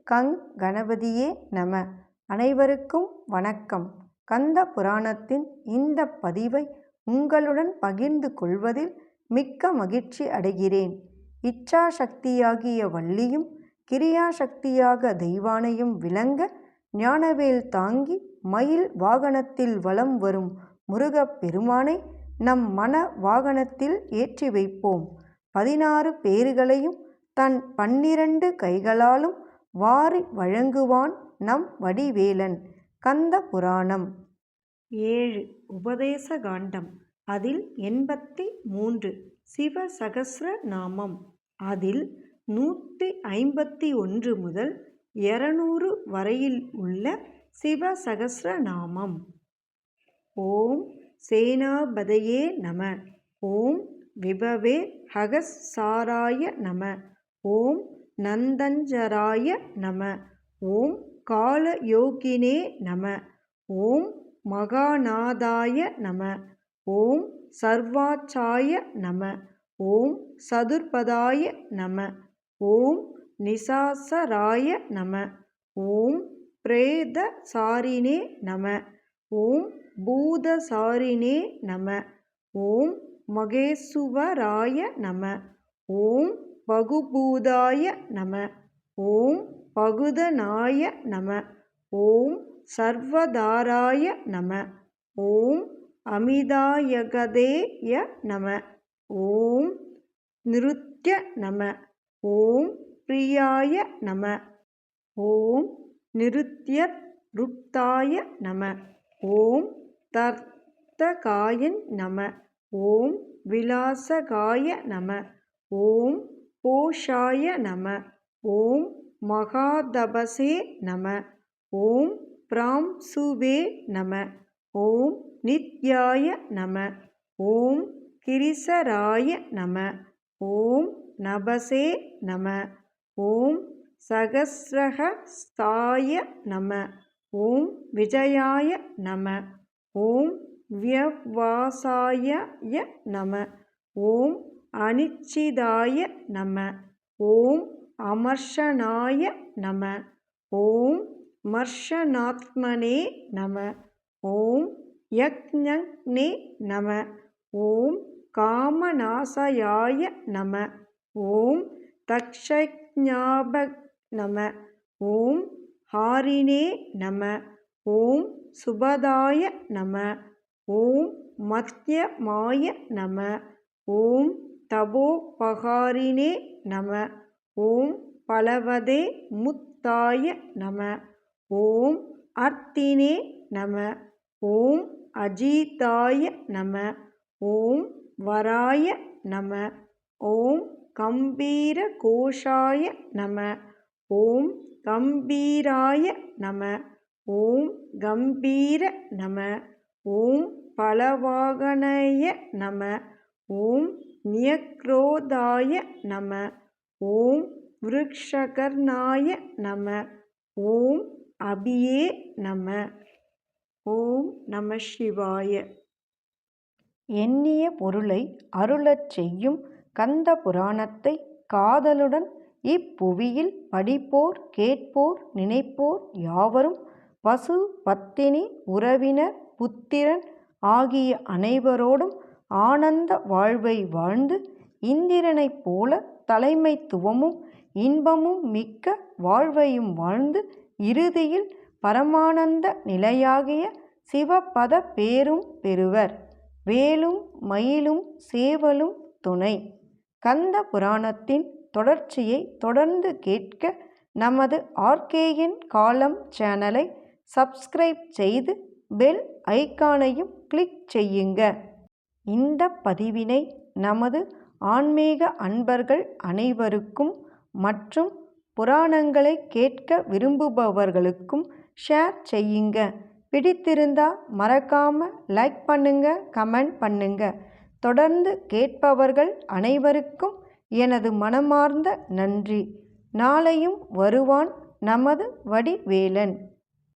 கங் கணபதியே நம. அனைவருக்கும் வணக்கம். கந்த புராணத்தின் இந்த பதிவை உங்களுடன் பகிர்ந்து கொள்வதில் மிக்க மகிழ்ச்சி அடைகிறேன். இச்சாசக்தியாகிய வள்ளியும் கிரியாசக்தியாக தெய்வானையும் விளங்க ஞானவேல் தாங்கி மயில் வாகனத்தில் வலம் வரும் முருகப் பெருமானை நம் மன வாகனத்தில் ஏற்றி வைப்போம். 16 பேறுகளையும் தன் 12 கைகளாலும் வாரி வழங்குவான் நம் வடிவேலன். கந்த புராணம் 7 உபதேச காண்டம். அதில் 83 சிவசகஸ்ர நாமம். அதில் 151 முதல் 200 வரையில் உள்ள சிவசகஸ்ர நாமம். ஓம் சேனாபதயே நம. ஓம் விபவே ஹகசாராய நம. ஓம் நந்தஞ்சராய நம. ஓம் காலயோகினே நம. ஓம் மகாநாதாய நம. ஓம் சர்வாச்சாய நம. ஓம் சதுர்பதாய நம. ஓம் நிசாசராய நம. ஓம் பிரேதசாரினே நம. ஓம் பூதசாரினே நம. ஓம் மகேசுவராய நம. ஓம் பகுபூதாய நம. ஓம் பகுதனாய நம. ஓம் சர்வதாராய நம. ஓம் அமிதாயகதேய நம. ஓம் நிருத்ய நம. ஓம் பிரியாய நம. ஓம் நிருத்யருக்தாய நம. ஓம் தர்த்தகாய நம. ஓம் விலாசகாய நம. ஓம் போஷாய நம. ஓம் மகாதபசே நம. ஓம் பிராம்சுவே நம. ஓம் நித்யாய நம. ஓம் கிரிசராய நம. ஓம் நபசே நம. ஓம் சகஸ்ரஹஸ்தாய நம. ஓம் விஜயாய நம. ஓம் வியவாசாய நம. ஓம் அனிச்சிதாய நம. ஓம் அமர்ஷனாய நம. ஓம் மர்ஷனாத்மனே நம. ஓம் யக்ஞனே நம. ஓம் காமநாசயாய நம. ஓம் தக்ஷஜ்ஞாப நம. ஓம் ஹாரினே நம. ஓம் சுபதாய நம. ஓம் மத்யமாய நம. ஓம் தபோபகாரினே நம. ஓம் பலவதே முத்தாய நம. ஓம் அர்த்தினே நம. ஓம் அஜிதாய நம. ஓம் வராய நம. ஓம் கம்பீரகோஷாய நம. ஓம் கம்பீராய நம. ஓம் கம்பீர நம. ஓம் பலவாகனய நம. ஓம் நியக்ரோதாய நம. ஓம் விருக்ஷகர்ணாய நம. ஓம் அபியே நம. ஓம் நம சிவாய. எண்ணிய பொருளை அருளச் செய்யும் கந்த புராணத்தை காதலுடன் இப்புவியில் படிப்போர் கேட்போர் நினைப்போர் யாவரும் பசு பத்தினி உறவினர் புத்திரன் ஆகிய அனைவரோடும் ஆனந்த வாழ்வை வாழ்ந்து இந்திரனைப் போல தலைமைத்துவமும் இன்பமும் மிக்க வாழ்வையும் வாழ்ந்து இறுதியில் பரமானந்த நிலையாகிய சிவபத பேரும் பெறுவர். வேலும் மயிலும் சேவலும் துணை. கந்த புராணத்தின் தொடர்ச்சியை தொடர்ந்து கேட்க நமது ஆர்கேஎன் காலம் சேனலை சப்ஸ்கிரைப் செய்து பெல் ஐகானையும் கிளிக் செய்யுங்க. இந்த பதிவினை நமது ஆன்மீக அன்பர்கள் அனைவருக்கும் மற்றும் புராணங்களை கேட்க விரும்புபவர்களுக்கும் ஷேர் செய்யுங்க. பிடித்திருந்தா மறக்காம லைக் பண்ணுங்க, கமெண்ட் பண்ணுங்க. தொடர்ந்து கேட்பவர்கள் அனைவருக்கும் எனது மனமார்ந்த நன்றி. நாளையும் வருவான் நமது வடிவேலன்.